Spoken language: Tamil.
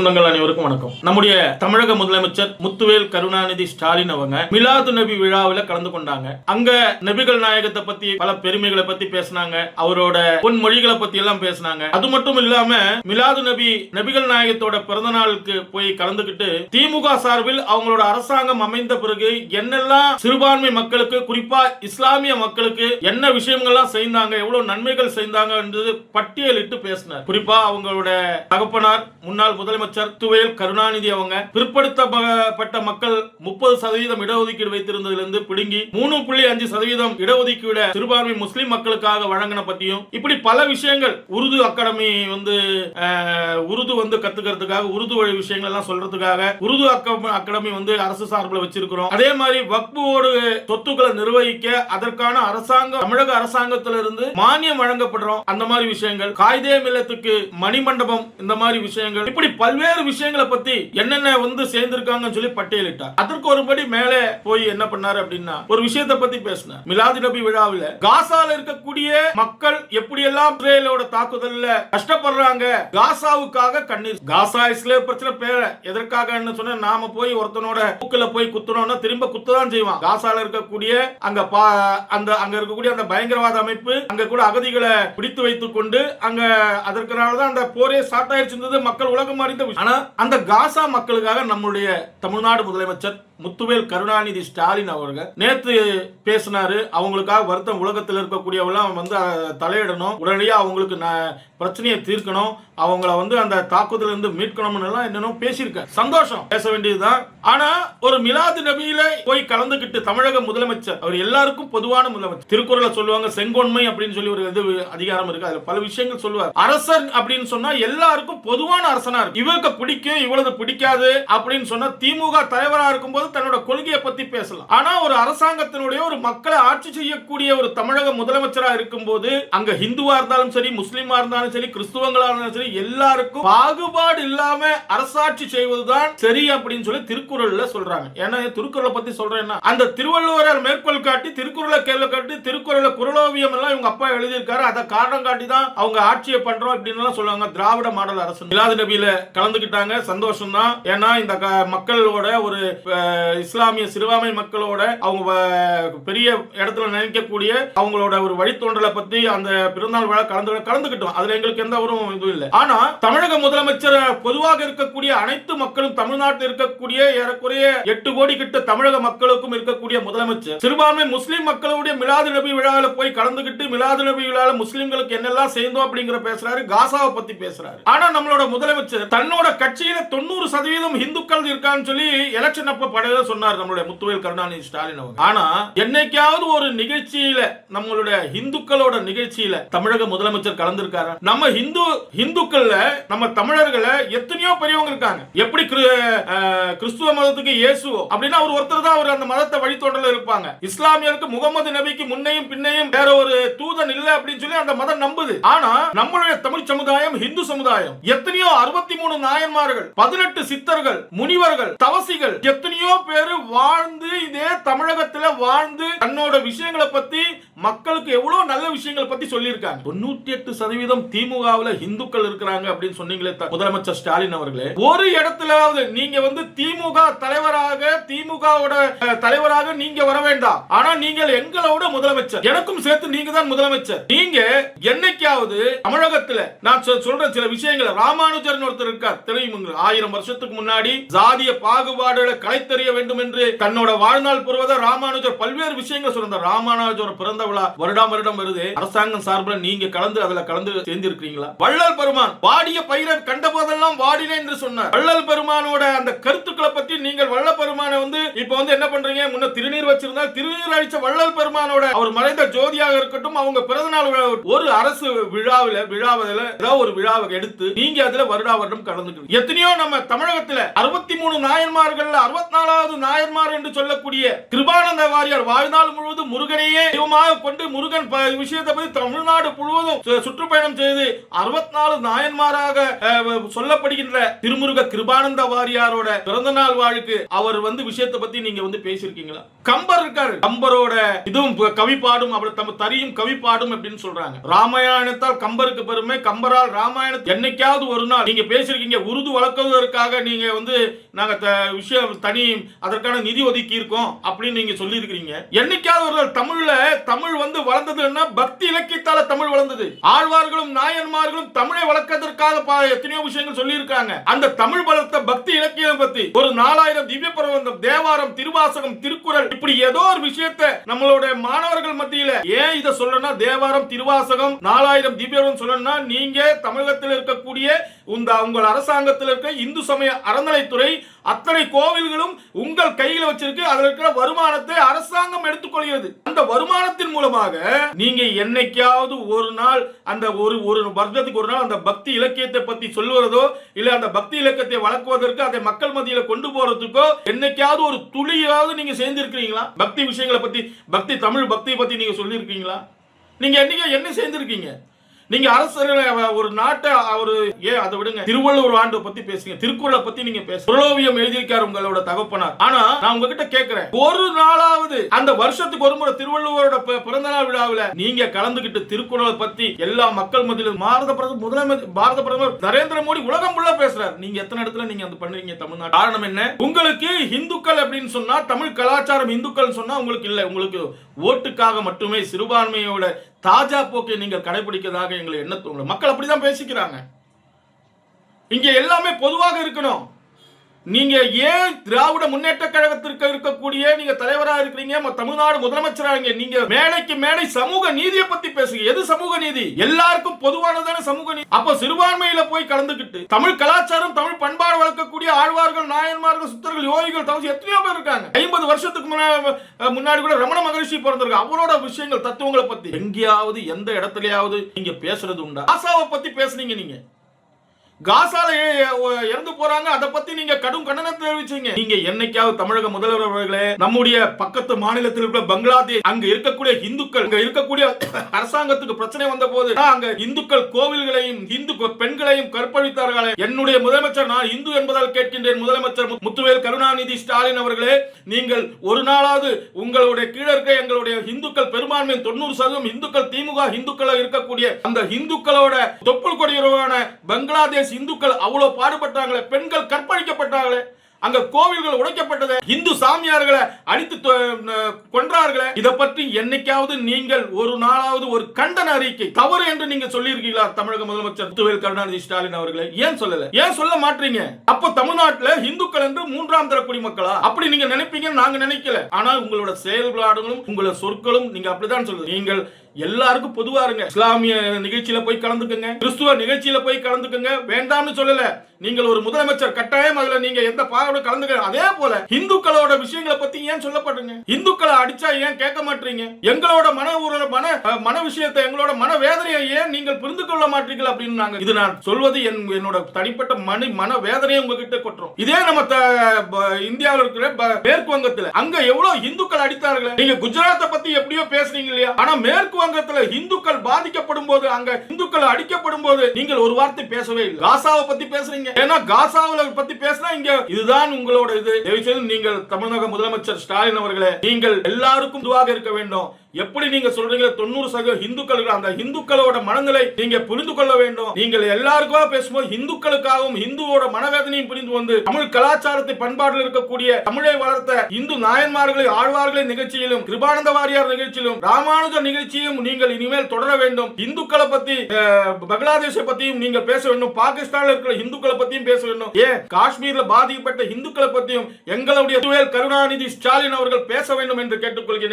சொந்தங்கள் அனைவருக்கும் வணக்கம். நம்முடைய தமிழக முதலமைச்சர் முத்துவேல் கருணாநிதி ஸ்டாலின் அவங்க மிலாது நபி விழாவில் கலந்து கொண்டாங்க. அங்க நபிகள் நாயகத்தை பத்தி பல பெருமைகளை பத்தி பேசினாங்க. அவரோட பொன்மொழிகளை பத்தி எல்லாம் பேசினாங்க. அது மட்டும் இல்லாம மிலாது நபிகள் நாயகத்தோட பிறந்த நாளுக்கு போய் கலந்துகிட்டு திமுக சார்பில் அவங்களோட அரசாங்கம் அமைந்த பிறகு என்னெல்லாம் சிறுபான்மை மக்களுக்கு, குறிப்பா இஸ்லாமிய மக்களுக்கு என்ன விஷயங்கள்லாம் செய்தாங்க, எவ்வளவு நன்மைகள் செய்தாங்க என்று பட்டியலிட்டு பேசினார். குறிப்பா அவங்களோட தகப்பனார் முன்னாள் முதலமைச்சர் முத்துவேல் கருணாநிதி அவங்க பிற்படுத்தப்பட்ட மக்கள் 30% இடஒதுக்கீடு வைத்திருந்ததிலிருந்து பிடுங்கி 3.5% இடஒதுக்கீடு சிறுபான்மை முஸ்லிம் மக்களுக்காக வழங்கின பத்தியும் இப்படி பல விஷயங்கள், உருது அகாடமி உருது கத்துக்கிறதுக்காக, உருது வழி விஷயங்கள் எல்லாம் சொல்றதுக்காக உருது அகாடமி அரசு சார்பில் வச்சிருக்கிறோம். அதே மாதிரி வக்போடு சொத்துக்களை நிர்வகிக்க அதற்கான அரசாங்கம், தமிழக அரசாங்கத்திலிருந்து மானியம் வழங்கப்படுறோம். அந்த மாதிரி விஷயங்கள், காயிதே மில்லத்துக்கு மணிமண்டபம், இந்த மாதிரி விஷயங்கள், இப்படி பல்வேறு விஷயங்களை பத்தி என்னென்ன சேர்ந்திருக்காங்கன்னு சொல்லி பட்டியலிட்டார். அதற்கு ஒருபடி மேலே போய் என்ன பண்ணாரு அப்படின்னா ஒரு விஷயத்தை பத்தி பேசினார். மிலாது நபி விழாவில் காசால இருக்கக்கூடிய மக்கள் எப்படியெல்லாம் இஸ்ரேலோட தாக்குதல்ல கஷ்டப்படுறாங்க, காசாவுக்காக கண்ணீர். காசா இஸ்ரேல் பிரச்சனை பேர எதற்காக சொன்னா, நாம போய் ஒருத்தனோட மூக்குல போய் குத்துனோம்னா திரும்ப குத்ததான் செய்வான். காசால இருக்கக்கூடிய அங்க இருக்கக்கூடிய அந்த பயங்கரவாத அமைப்பு அங்க கூட அகதிகளை பிடித்து வைத்துக் கொண்டு அங்க அதற்கானதான் அந்த போரே ஸ்டார்ட் ஆயிருச்சு. மக்கள் உலகம் அறிந்த விஷயம். ஆனா அந்த காசா மக்களுக்காக நம்முடைய தமிழ்நாடு முதலமைச்சர் முத்துவேல் கருணாநிதி ஸ்டாலின் அவர்கள் நேற்று பேசினாரு. அவங்களுக்காக வருத்தம், உலகத்தில் இருக்கக்கூடியவெல்லாம் தலையிடணும், உடனடியாக அவங்களுக்கு பிரச்சனையை தீர்க்கணும், அவங்கள அந்த தாக்குதல் இருந்து மீட்கணும்னு எல்லாம் என்னென்ன பேசியிருக்க. சந்தோஷம், பேச வேண்டியதுதான். ஆனா ஒரு மிலாது நபியில போய் கலந்துகிட்டு தமிழக முதலமைச்சர், அவர் எல்லாருக்கும் பொதுவான முதலமைச்சர். திருக்குறளை சொல்லுவாங்க செங்கோன்மை அப்படின்னு சொல்லி ஒரு அதிகாரம் இருக்கு, அதுல பல விஷயங்கள் சொல்லுவார். அரசன் அப்படின்னு சொன்னா எல்லாருக்கும் பொதுவான அரசனா இருக்கு. இவருக்கு பிடிக்கும், இவ்வளவு பிடிக்காது அப்படின்னு சொன்னா திமுக தலைவரா இருக்கும்போது தன்னோட கொள்கையை பத்தி பேசலாம். ஆனா ஒரு அரசாங்கத்தினுடைய ஒரு மக்களை ஆட்சி செய்யக்கூடிய ஒரு தமிழக முதலமைச்சரா இருக்கும்போது அங்க ஹிந்துவா இருந்தாலும் சரி, முஸ்லிமா இருந்தாலும் சரி, கிறிஸ்துவங்களா இருந்தாலும் சரி, எல்லாருக்கும் பாகுபாடு இல்லாம அரசாட்சி செய்வதுதான் சரி அப்படின்னு சொல்லி திருக்குறள்ல சொல்றாங்க. ஏன்னா திருக்குறளை பத்தி சொல்றேன்னா அந்த திருவள்ளுவரால் மேற்கோள் காட்டி திருக்குறளை கேள்வி காட்டி திருக்குறளை குறளோவியம் எல்லாம் இவங்க அப்பா எழுதியிருக்காரு, அதை காரணம் காட்டி தான் அவங்க ஆட்சியை பண்றோம் அப்படின்னு சொல்லுவாங்க. திராவிட மாடல் அரசு மிலாது நபியில கலந்துகிட்டாங்க, சந்தோஷம் தான். ஏன்னா இந்த மக்களோட ஒரு இஸ்லாமிய சிறுபான்மை மக்களோட அவங்க பெரிய இடத்துல நினைக்கக்கூடிய அவங்களோட ஒரு வழித்தோன்றலை பத்தி அந்த பிறந்தநாள் விழா கலந்துகிட்டோம். அதுல எங்களுக்கு எந்த ஒரு இதுவும் இல்லை. ஆனா தமிழக முதலமைச்சர் பொதுவாக இருக்கக்கூடிய அனைத்து மக்களும், தமிழ்நாட்டில் இருக்கக்கூடிய ஏறக்குறைய 8 கோடி கிட்ட தமிழக மக்களுக்கும் இருக்கக்கூடிய முதலமைச்சர் சிறுபான்மை முஸ்லிம் மக்களுடைய மிலாது நபி விழாவில் போய் கலந்துகிட்டு மிலாது நபி விழாவில் முஸ்லிம்களுக்கு என்னெல்லாம் செய்தோம் அப்படிங்கிற பேசுறாரு, காசாவை பத்தி பேசுறாரு. ஆனா நம்மளோட முதலமைச்சர் தன்னோட கட்சியில 90% இந்துக்கள் இருக்கான்னு சொல்லி எலெக்ஷன் அப்ப சொன்னார் நம்மளுடைய முத்துவேல் கருணாநிதி ஸ்டாலின் அவங்க. ஆனா என்னைக்காவது ஒரு நிகழ்ச்சியில, நம்மளுடைய இந்துக்களோட நிகழ்ச்சியில தமிழக முதலமைச்சர் கலந்திருக்காரு? நம்ம இந்துக்கள்ல நம்ம தமிழர்கள எத்தனையோ பெரியவங்க இருக்காங்க. எப்படி கிறிஸ்துவ மதத்துக்கு இயேசுவோ அப்படின்னா அவர் ஒருத்தர் தான், அவர் அந்த மதத்தை வழித்தோன்றல இருப்பாங்க. இஸ்லாமியருக்கு முகமது நபிக்கு முன்னையும் பின்னையும் வேற ஒரு தூதன் இல்ல அப்படின்னு சொல்லி அந்த மதம் நம்புது. ஆனா நம்மளுடைய தமிழ் சமுதாயம், இந்து சமுதாயம் எத்தனையோ 63 நாயன்மார்கள், 18 சித்தர்கள், முனிவர்கள், தவசிகள், எத்தனையோ பேரு வாழ்ந்து இதே தமிழகத்துல வாழ்ந்து தன்னோட விஷயங்களை பத்தி மக்களுக்கு எவ்வளவு நல்ல விஷயங்களை பத்தி சொல்லியிருக்காங்க. 98% திமுகவுல இந்துக்கள் இருக்கிறாங்க அப்படின்னு சொன்னீங்களே முதலமைச்சர் ஸ்டாலின் அவர்களே, ஒரு இடத்துலாவது நீங்க திமுக தலைவராக, திமுகவோட தலைவராக நீங்க வர வேண்டாம். ஆனா நீங்கள் எங்களோட முதலமைச்சர், எனக்கும் சேர்த்து நீங்க தான் முதலமைச்சர். நீங்க என்னைக்காவது தமிழகத்துல நான் சொல்ற சில விஷயங்களை, ராமானுஜர் ஒருத்தர் இருக்கார் தெரியுமா, 1000 வருஷத்துக்கு முன்னாடி ஜாதிய பாகுபாடுகளை கலைத்தறிய வேண்டும் என்று தன்னோட வாழ்நாள் புரிவத ராமானுஜர் பல்வேறு விஷயங்கள் சொன்னார். ராமானுஜர் பிறந்த விழா வருடம் வருது. அரசாங்கம் சார்பில் நீங்க அதுல கலந்து சேர்ந்திருக்கீங்களா? வள்ளல் பெருமான் வாடிய பயிரை கண்ட போதெல்லாம் வாடினேன் என்று சொன்னார். வள்ளல் பெருமானோட அந்த கருத்துக்களை பற்றி நீங்கள் வள்ள பெருமான இப்ப என்ன பண்றீங்க? முன்ன திருநீர் வச்சிருந்தா திருநீர் அழிச்ச வள்ளல் பெருமானோட அவர் மறைந்த ஜோதியாக இருக்கட்டும், அவங்க பிறந்த நாள் ஒரு அரசு விழாவில் ஏதாவது ஒரு விழாவை எடுத்து நீங்க அதுல வருடம் கலந்துக்கிறீங்க. எத்தனையோ நம்ம தமிழகத்துல 63 நாயன்மார்கள் 64வது நாயன்மார் என்று சொல்லக்கூடிய கிருபானந்த வாரியார் வாழ்நாள் முழுவதும் முருகனையே தெய்வமாக கொண்டு முருகன் விஷயத்தை பற்றி தமிழ்நாடு முழுவதும் சுற்றுப்பயணம் செய்து 64 நாயன்மாராக சொல்லப்படுகின்ற திருமுருக கிருபானந்த வாரியாரோட பிறந்த நாள் வாழ்க்கு அவர் விஷயத்தை பத்தி நீங்க பேசிருக்கீங்களா? கம்பர் இருக்காரு, கம்பரோட இதுவும் கவி பாடும், அவர் தரியும் கவி அப்படின்னு சொல்றாங்க. ராமாயணத்தால் கம்பருக்கு பெருமை, கம்பரால் ராமாயணம் என்னைக்காவது ஒரு நாள் நீங்க பேசிருக்கீங்க சொல்லியிருக்கீங்க, உருது வளர்க்குவதற்காக நீங்க வந்து நாங்க விஷயம் தனி அதற்கான நிதி ஒதுக்கி இருக்கோம் அப்படின்னு நீங்க சொல்லியிருக்கீங்க. என்னைக்காவது ஒரு தமிழ்ல தமிழ் வந்து வளர்ந்ததுன்னா பக்தி இலக்கியத்தால தமிழ் வளர்ந்தது. ஆழ்வார்களும் நாயன்மார்களும் தமிழை வளர்க்கறதற்காக எத்தனையோ விஷயங்கள் சொல்லி இருக்காங்க. அந்த தமிழ் வளர்த்த பக்தி இலக்கியம் பத்தி ஒரு 4000 திவ்ய பிரபந்தம், தேவாரம், திருவாசகம், திருக்குறள், இப்படி ஏதோ ஒரு விஷயத்தை நம்மளுடைய மாணவர்கள் மத்தியில ஏன் இதை சொல்லணும்னா, தேவாரம், திருவாசகம், 4000 திவ்யம் சொல்லணும்னா நீங்க தமிழகத்தில் இருக்கக்கூடிய உங்கள் அரசாங்கத்தில் இருக்க இந்து சமய அறநிலைத்துறை அத்தனை கோவில்களும் உங்கள் கையில் வச்சிருக்கு. அதில் இருக்கிற வருமானத்தை அரசாங்கம் எடுத்துக்கொள்கிறது. அந்த வருமானத்தின் மூலமாக நீங்க என்னைக்காவது ஒரு நாள் அந்த ஒரு வருடத்துக்கு ஒரு நாள் அந்த பக்தி இலக்கியத்தை பத்தி சொல்வதோ இல்ல அந்த பக்தி இலக்கியத்தை வளர்க்குவதற்கு அதை மக்கள் மத்தியில கொண்டு போறதுக்கோ என்னைக்காவது ஒரு துளியாவது நீங்க சேர்ந்திருக்கீங்களா? பக்தி விஷயங்களை பத்தி, பக்தி தமிழ் பக்தியை பத்தி நீங்க சொல்லி இருக்கீங்களா? நீங்க என்ன சேர்ந்திருக்கீங்க? நீங்க அரசர் ஒரு நாட்டை ஒரு அதை விடுங்க, திருவள்ளுவர் ஆண்டு பத்தி பேசுங்க, திருக்குறளை பத்தி நீங்க பேசுங்க, புரோவியம் எழுதியிருக்காரு உங்களோட தகப்பனார். ஆனா நான் உங்ககிட்ட கேட்கிறேன், ஒரு நாளாவது அந்த வருஷத்துக்கு ஒரு முறை திருவள்ளுவரோட பிறந்த நாள் விழாவில் நீங்க கலந்துகிட்டு திருக்குறளை பத்தி எல்லா மக்கள் மத்தியிலும் பாரத பிரதமர் நரேந்திர மோடி உலகம் ஃபுல்லா பேசுறாரு. நீங்க எத்தனை இடத்துல நீங்க அது பண்றீங்க தமிழ்நாடு? காரணம் என்ன? உங்களுக்கு இந்துக்கள் அப்படின்னு சொன்னா, தமிழ் கலாச்சாரம் இந்துக்கள் சொன்னா உங்களுக்கு இல்ல, உங்களுக்கு ஓட்டுக்காக மட்டுமே சிறுபான்மையோட தாஜா போக்கை நீங்கள் கடைபிடிக்கிறதாக எங்களை என்ன தோணும்? மக்கள் அப்படிதான் பேசிக்கிறாங்க. இங்க எல்லாமே பொதுவாக இருக்கணும். நீங்க ஏன் திராவிட முன்னேற்ற கழகத்திற்கு இருக்கக்கூடிய நீங்க தலைவராக இருக்கிறீங்க, தமிழ்நாடு முதலமைச்சராக நீங்க மேடைக்கு மேடை சமூக நீதியை பத்தி பேசுங்க. எது சமூக நீதி? எல்லாருக்கும் பொதுவானதான சமூக நீதி. அப்ப சிறுபான்மையில போய் கலந்துக்கிட்டு தமிழ் கலாச்சாரம், தமிழ் பண்பாடு வளர்க்கக்கூடிய ஆழ்வார்கள், நாயன்மார்கள், சித்தர்கள், யோகிகள், தவசி எத்தனையோ பேர் இருக்காங்க. 50 வருஷத்துக்கு முன்னாடி கூட ரமண மகரிஷி பிறந்திருக்காங்க. அவரோட விஷயங்கள், தத்துவங்களை பத்தி எங்கேயாவது எந்த இடத்துலயாவது நீங்க பேசுறது உண்டா? ஆசாவை பத்தி பேசுனீங்க. நீங்க காசால இறந்து போறாங்க, அதை பத்தி நீங்க கடும் கண்டனம் தெரிவிச்சீங்க. நீங்க என்னைக்காவது தமிழக முதல்வர் அவர்களே, நம்முடைய பக்கத்து மாநிலத்தில் இருக்கிற பங்களாதேஷ், அங்க இருக்கக்கூடிய இந்துக்கள், அங்க இருக்கக்கூடிய அரசாங்கத்துக்கு பிரச்சனை வந்த போது அங்க இந்துக்கள் கோவில்களையும் இந்து பெண்களையும் கற்பழித்தார்களே, என்னுடைய முதலமைச்சர், நான் இந்து என்பதால் கேட்கின்றேன், முதலமைச்சர் முத்துவேல் கருணாநிதி ஸ்டாலின் அவர்களே, நீங்கள் ஒரு நாளாவது உங்களுடைய கீழே இருக்க எங்களுடைய இந்துக்கள் பெரும்பான்மை 90% இந்துக்கள், திமுக இந்துக்கள் இருக்கக்கூடிய அந்த இந்துக்களோட தொப்புள் கொடியுறவான பங்களாதேஷ் இந்துக்கள் அவ்வளவு பாடுபட்டாங்களே, பெண்கள் கற்பழிக்கப்பட்டாங்களே, அங்க கோவில்கள் உடைக்கப்பட்டது, இந்து சாமியார்களை அடித்து கொன்றார்களே, இதை பற்றி என்னைக்காவது நீங்கள் ஒரு நாளாவது ஒரு கண்டன அறிக்கை தவறு என்று நீங்க சொல்லியிருக்கீங்களா? தமிழக முதலமைச்சர் முத்துவேல் கருணாநிதி ஸ்டாலின் அவர்களே, ஏன் சொல்லல? ஏன் சொல்ல மாட்டீங்க? அப்ப தமிழ்நாட்டில் இந்துக்கள் என்று 3ஆம் தர குடிமக்களா அப்படி நீங்க நினைப்பீங்கன்னு நாங்க நினைக்கல. ஆனால் உங்களோட செயல்பாடுகளும் உங்களோட சொற்களும் நீங்க அப்படிதான் சொல்லுங்க. நீங்கள் எல்லாருக்கும் பொதுவா இருங்க. இஸ்லாமிய நிகழ்ச்சியில போய் கலந்துக்குங்க, கிறிஸ்துவ நிகழ்ச்சியில போய் கலந்துக்குங்க, வேண்டாம்னு சொல்லல. நீங்கள் ஒரு முதலமைச்சர், கட்டாயம் அதுல நீங்க எந்த பாகோட கலந்துக்க. அதே போல இந்துக்களோட விஷயங்களை பத்தி ஏன் சொல்லப்படுங்க? இந்துக்களை அடிச்சா ஏன் கேட்க மாட்டீங்க? எங்களோட மன விஷயத்தை, எங்களோட மன வேதனையை ஏன் நீங்கள் புரிந்து கொள்ள மாட்டீர்கள் அப்படின்னு நாங்க, இது நான் சொல்வது என்னோட தனிப்பட்ட மன வேதனையை உங்ககிட்ட கொட்டுறோம். இதே நம்ம இந்தியாவில் இருக்கிற மேற்கு வங்கத்தில் அங்க எவ்வளவு இந்துக்கள் அடித்தார்கள். நீங்க குஜராத்தை பத்தி எப்படியோ பேசுறீங்க இல்லையா? ஆனா மேற்கு வங்கத்தில் இந்துக்கள் பாதிக்கப்படும் போது, அங்க இந்துக்கள் அடிக்கப்படும் போது நீங்கள் ஒரு வார்த்தை பேசவே இல்லை. காசாவை பத்தி பேசுறீங்க. ஏன்னா காசாவை பத்தி பேசினா இங்க இதுதான் உங்களோட இது. நீங்கள் தமிழக முதலமைச்சர் ஸ்டாலின் அவர்களே, நீங்கள் எல்லாருக்கும் துவாக இருக்க வேண்டும். எப்படி நீங்க சொல்றீங்க 90% இந்துக்கள், அந்த இந்துக்களோட மனநிலை நீங்க புரிந்து கொள்ள வேண்டும். நீங்கள் எல்லாருக்கும் பேசும்போது இந்துக்களுக்காகவும் இந்துவோட மனவேதனையும் புரிந்து வந்து தமிழ் கலாச்சாரத்தை பண்பாட்டில் இருக்கக்கூடிய தமிழை வளர்த்த இந்து நாயன்மார்களை, ஆழ்வார்களை நிகழ்ச்சியிலும், கிருபானந்த வாரியார் நிகழ்ச்சியிலும், ராமானுஜர் நிகழ்ச்சியும் நீங்கள் இனிமேல் தொடர வேண்டும். இந்துக்களை பத்தி, பங்களாதேஷை பத்தியும் நீங்கள் பேச வேண்டும். பாகிஸ்தானில் இருக்கிற இந்துக்களை பத்தியும் பேச வேண்டும். ஏன் காஷ்மீர்ல பாதிக்கப்பட்ட இந்துக்களை பத்தியும் எங்களுடைய கருணாநிதி ஸ்டாலின் அவர்கள் பேச வேண்டும் என்று கேட்டுக்கொள்கிறேன்.